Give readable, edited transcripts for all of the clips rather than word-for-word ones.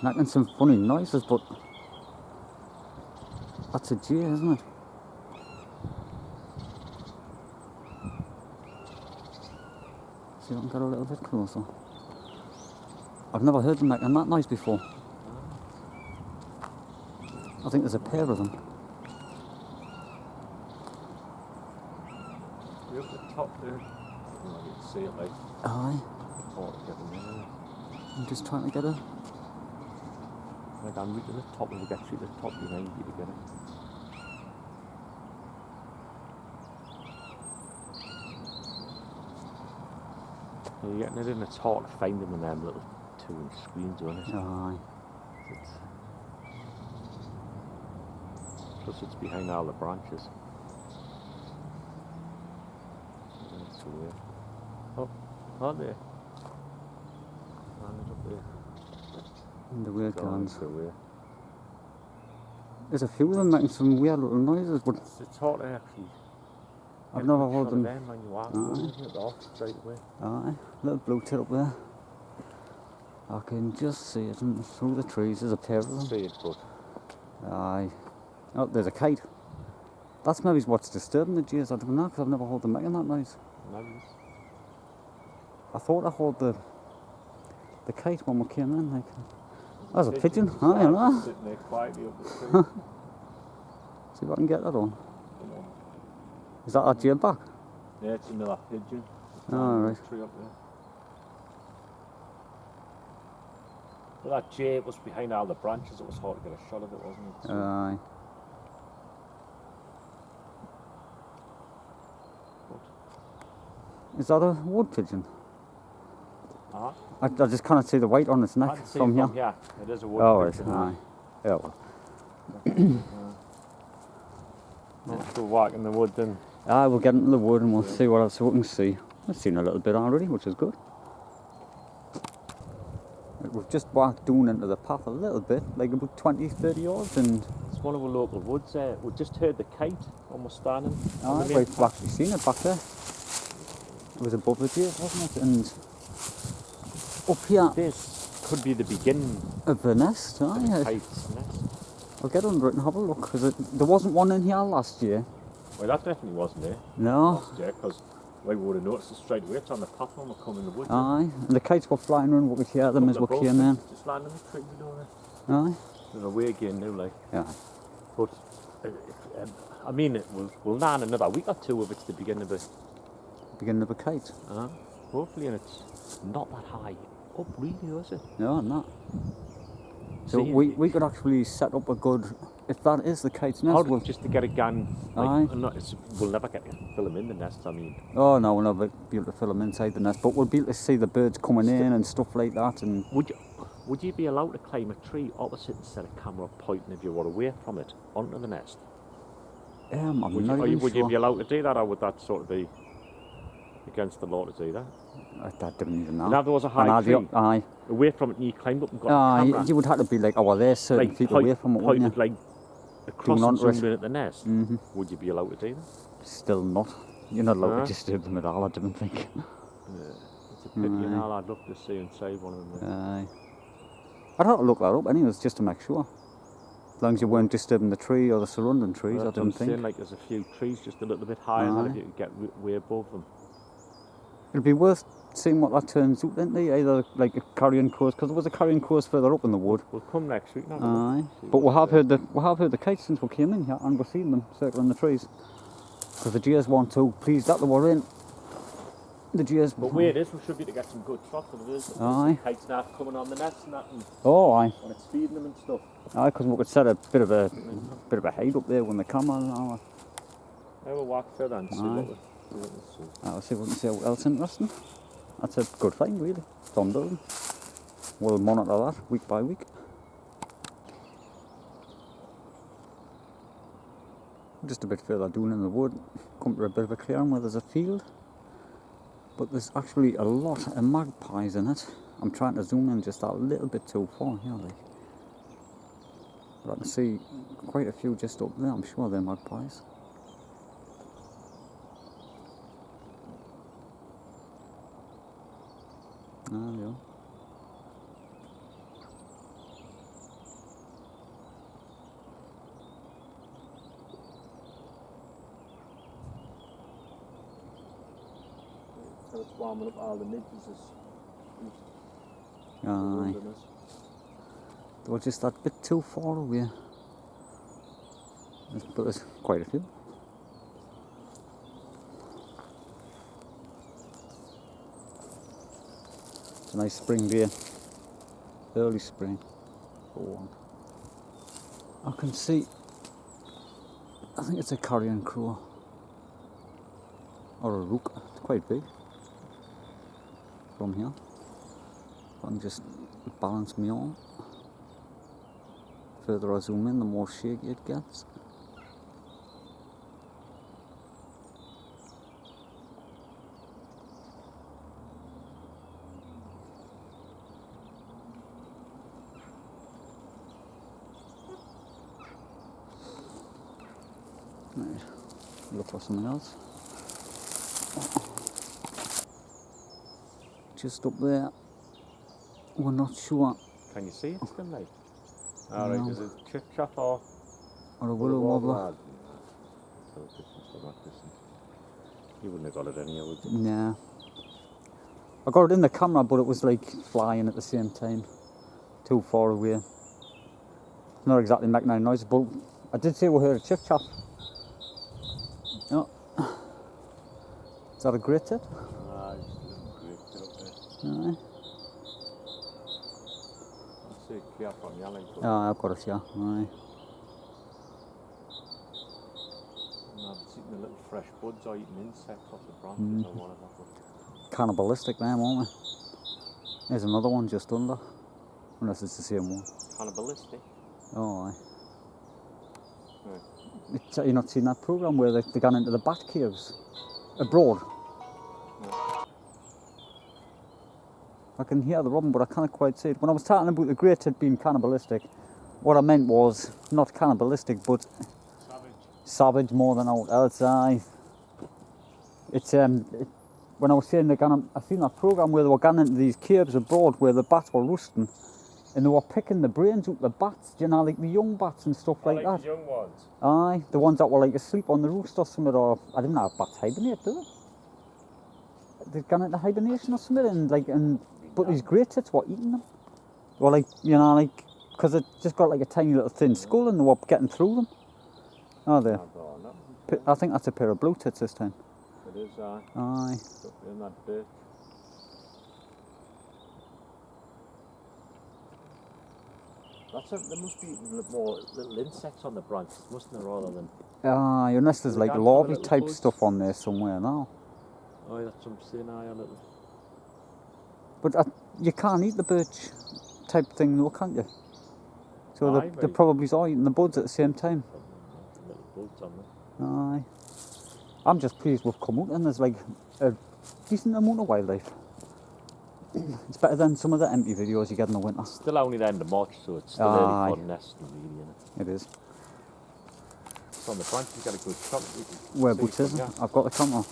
making some funny noises, but that's a jay, isn't it? See if I can get a little bit closer. I've never heard them making that noise before. I think there's a pair of them. You're up the top there. You can see it like. Aye. Oh, get them in there. I'm just trying to get it. Like I'm reaching the top, and we get through the top behind you to get it. So you're getting it in, it's hard to find them in them little 2-inch screens, isn't it? Aye. Plus it's behind all the branches. That's weird. Oh, aren't they? Up there. And the weird guns. So weird. There's a few of them making some weird little noises, but It's hard to actually. I've never heard them. When you walk it off straight away. Aye, little blue tit up there. I can just see it through the trees. There's a pair of them. See it, but aye. Oh, there's a kite. That's maybe what's disturbing the jays. I don't know, because I've never heard them making that noise. Nice. I thought I heard the kite when we came in. Like, there's a pigeon. Aye, you know. Sitting there quietly up the tree. See if I can get that on. Is that our jay back? Yeah, it's another pigeon. Oh, right. Tree up there. Well, that jay was behind all the branches. It was hard to get a shot of it, wasn't it? So Aye. Is that a wood pigeon? Uh-huh. I just can't see the white on its I neck can see from here. Yeah, it is a wood Oh, pigeon. right. Aye. Yeah, well. Let's go walk in the wood then. Aye, we'll get into the wood and we'll see what else we can see. We've seen a little bit already, which is good. We've just walked down into the path a little bit, like about 20-30 yards, and It's one of our local woods there. We just heard the kite when we're standing. aye, we've actually seen it back there. It was above the gate, wasn't it? And up here This could be the beginning of the nest, of the aye. kite's nest. I'll get under it and have a look, because there wasn't one in here last year. Well, that definitely wasn't there No. last year, because we would have noticed it straight away. It's on the path when we come in the woods. Aye, and the kites were flying around, we could hear them as we came in. Just landing the tree below there. Aye. There's a way again now, like. Yeah. But, I mean, we'll land another week or two if it's the beginning of it. Beginning of a kite. Hopefully, and it's not that high up, really, is it? No, not. So See, we could actually set up a good, if that is the kite's nest, we'll, just to get a gun. Aye. Like, we'll never get to film in the nest. I mean, oh no, we'll never be able to film inside the nest, but we'll be able to see the birds coming in and stuff like that. And would you be allowed to climb a tree opposite and set a camera pointing if you were away from it onto the nest? I'm Would not you, even would sure. you be allowed to do that, or would that sort of be against the law to do that? I didn't even know. Now there was a high tree aye. away from it, and you climbed up and got a camera. You would have to be like, oh, there certain feet away from it, wouldn't you? Pointed like across and zoomed in at the nest. Mm-hmm. Would you be allowed to do that? Still not. You're not allowed to disturb them at all, I didn't think. It's a pity, and all I'd love to see and save one of them. Aye. I'd have to look that up anyways, just to make sure. As long as you weren't disturbing the tree or the surrounding trees, I didn't think. Saying, like, there's a few trees just a little bit higher than that if you could get way above them. It'd be worth seeing what that turns out into, either like a carrion crows, because there was a carrion crows further up in the wood. We'll come next week now. Aye. But we have heard the kites since we came in here, and we've seen them circling the trees. Because the jays want to, pleased that they were in. The jays. But where it is, we should be to get some good shots of it. There's kites now coming on the nest and that, and aye. when it's feeding them and stuff. Aye, because we could set a bit of a height up there when they come on. I will walk further and see what we see. I'll see if we can see what else interesting. That's a good find, really. It's on building. We'll monitor that week by week. Just a bit further down in the wood, come to a bit of a clearing where there's a field. But there's actually a lot of magpies in it. I'm trying to zoom in just a little bit too far here, like. But I can see quite a few just up there. I'm sure they're magpies. Ah, yeah. and it's warming up all the midges. Aye. They were just that bit too far away. But there's quite a few. It's a nice spring day. Early spring. Oh, I can see, I think it's a carrion crow. Or a rook. It's quite big. From here. I can just balance me on. The further I zoom in, the more shaky it gets. Right, look for something else. Just up there, we're not sure. Can you see it still, like? Alright, No. is it chip chop or Or a willow wobbler? You wouldn't have got it anyway, would you? Nah. I got it in the camera, but it was like flying at the same time. Too far away. Not exactly making any noise, but I did say we heard a chip chop. Oh. Is that a great tit? Just a little great tit up there. Aye. I'll say clear from your leg. Ah, I've got it, yeah. Aye. And I've seen the little fresh buds or eating insects off the branches or whatever. Cannibalistic them, aren't they? There's another one just under. Unless it's the same one. Cannibalistic? Oh, aye. Right. Have you not seen that programme where they gone into the bat caves? Abroad? No. I can hear the robin, but I can't quite see it. When I was talking about the great tit being cannibalistic, what I meant was not cannibalistic, but savage more than all else. Aye. It's when I was saying I seen that programme where they were going into these caves abroad where the bats were roosting, and they were picking the brains out the bats, you know, like the young bats and stuff like that. The young ones? Aye, the ones that were like asleep on the roost or something, or I didn't know if bats hibernate, do they? They'd gone into hibernation or something, but these great tits were eating them. They were like, you know, like, because it just got like a tiny little thin skull and they were getting through them. Oh, there. I think that's a pair of blue tits this time. It is, aye. Aye. In that bit. There must be more little insects on the branches, mustn't there, rather than... Aye, unless there's like larvae type stuff on there somewhere now. Oh, that's what I'm saying, aye, a little... But you can't eat the birch type thing though, can't you? So they probably are eating the buds at the same time. Little buds on them. Aye. I'm just pleased we've come out and there's like a decent amount of wildlife. It's better than some of the empty videos you get in the winter. Still only the end of March, so it's still early for nesting, really, isn't it? It is. So on the branch, you get a good shot. Where boots is it? I've got the camera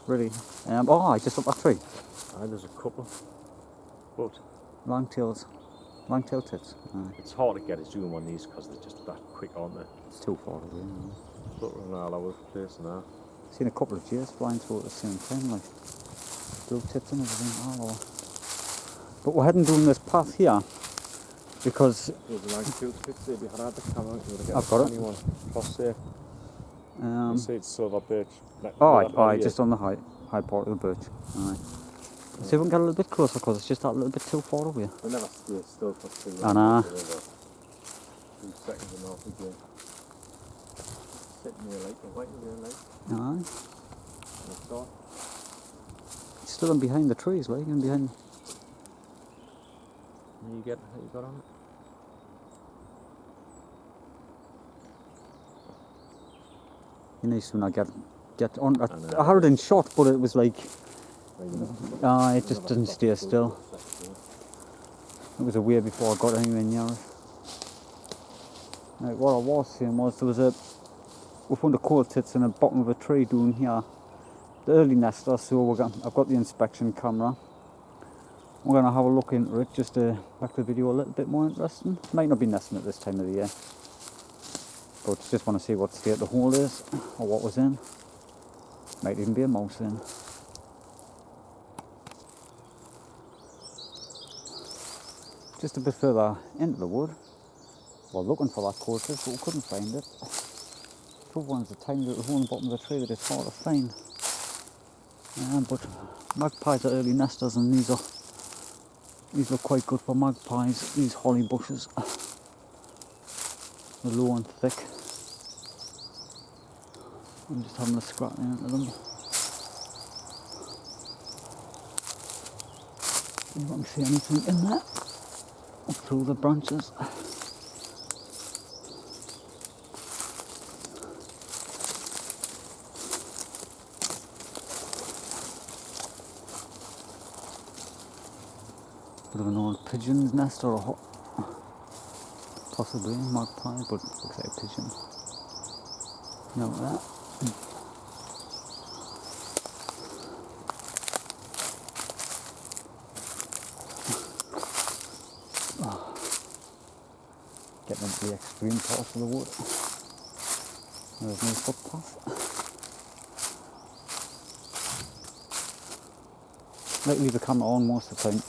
ready. I just up that tree. Aye, there's a couple. But Long-tailed tits. Aye. It's hard to get a zoom on these because they're just that quick, aren't they? It's too far away. Fluttering all over the place now. Seen a couple of jays flying through at the same time, like blue tits and everything all over. But we're heading down this path here because There's a nice field pic there. If you had the camera, you would have got I've got it. anyone across there. You see it's silver birch. Aye, just on the high part of the birch. Aye. See if we can get a little bit closer because it's just that little bit too far away. They never stay still for too long. I know. 2 seconds and off again. Sitting there like, waiting there like. Aye. That's all. It's still in behind the trees, like, and behind. And you got on it? You know, when I get on. I had it in shot, but it was like. It just didn't stay still. It was a way before I got anywhere near it. Right, what I was saying was we found a coal tits in the bottom of a tree down here. The early nester, so I've got the inspection camera. We're going to have a look into it just to make the video a little bit more interesting. Might not be nesting at this time of the year, but just want to see what state the hole is or what was in. Might even be a mouse in. just a bit further into the wood. We're looking for that coal tit, but we couldn't find it. The other one's a tiny little hole in the bottom of the tree that it's hard to find. But magpies are early nesters, and these look quite good for magpies. These holly bushes, they're low and thick. I'm just having a scratch into them. See if I can see anything in there, up through the branches. Bit of an old pigeon's nest, or possibly a magpie, but it looks like a pigeon. Now that. Getting into the extreme parts of the wood. There's no footpath. I like to leave the camera on most of the time,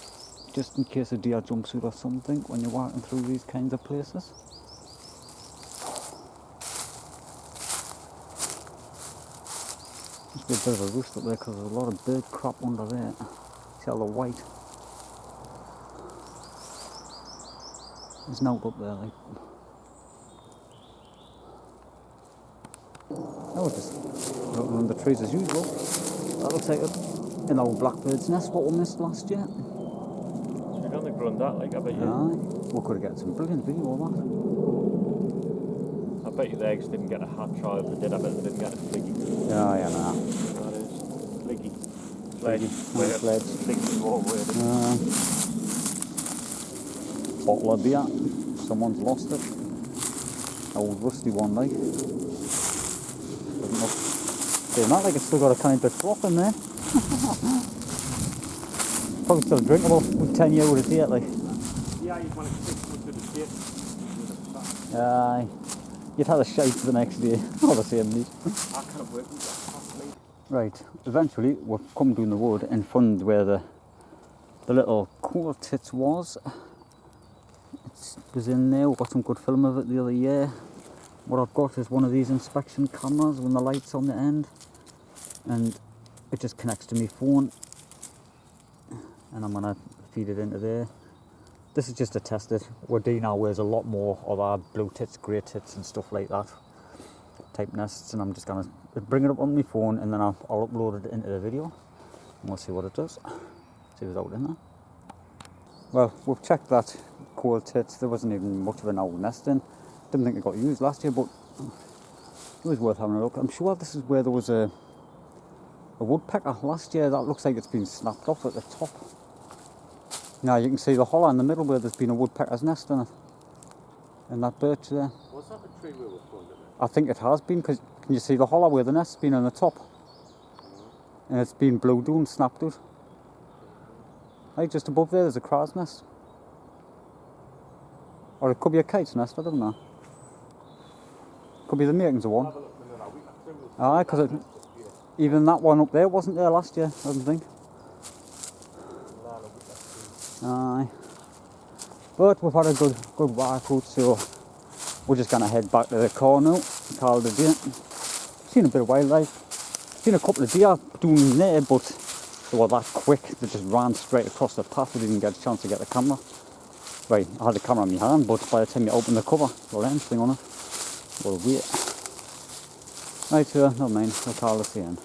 just in case a deer jumps out or something when you're walking through these kinds of places. Must be a bit of a roost up there because there's a lot of bird crap under there. See all the white? There's no up there, like. Oh, just looking under the trees as usual. That looks like an old blackbird's nest, what we missed last year. We've only grown that, like, I bet you. Aye, we could have got some brilliant video of I bet you the eggs didn't get a hatch, or if they did, I bet they didn't get a fliggy. that. Yeah, nah. That is fliggy. Fliggy. Sledge. Fliggy's the wrong word. Bottle of beer. Someone's lost it. Old rusty one, like. Doesn't look. Saying that, like it's still got a tiny bit of froth in there. Probably still drinkable with 10 years out of date, like. Yeah, you'd want to stick to the date. Aye. You'd have a shite for the next day. All the same, mate. I can't work with that. Right, eventually we've come down the wood and found where the little coal tit was. It was in there. We got some good film of it the other year. What I've got is one of these inspection cameras with the lights on the end, and it just connects to my phone, and I'm gonna feed it into there. This is just to test it. We're doing now wears a lot more of our blue tits, grey tits and stuff like that type nests, and I'm just gonna bring it up on my phone, and then I'll upload it into the video, and we'll see what it does. See what's out in there. Well, we've checked that coal tits. There wasn't even much of an old nest in. Didn't think it got used last year, but it was worth having a look. I'm sure this is where there was a woodpecker last year. That looks like it's been snapped off at the top. Now you can see the hollow in the middle where there's been a woodpecker's nest in it. In that birch there. Was that the tree we were funding? I think it has been, because can you see the hollow where the nest's been on the top? And it's been blue down, snapped out. Right, just above there, there's a crow's nest. Or it could be a kite's nest, I don't know. Could be the makings of one. Aye, because even that one up there wasn't there last year, I don't think. Aye. But we've had a good walk out, so we're just going to head back to the car now. Call it a day. Seen a bit of wildlife. Seen a couple of deer doing there, but they were that quick. They just ran straight across the path. We didn't get a chance to get the camera. Right, I had the camera in my hand, but by the time you open the cover, the lens thing on it, we'll wait. Right, never mind. I'll call this the end.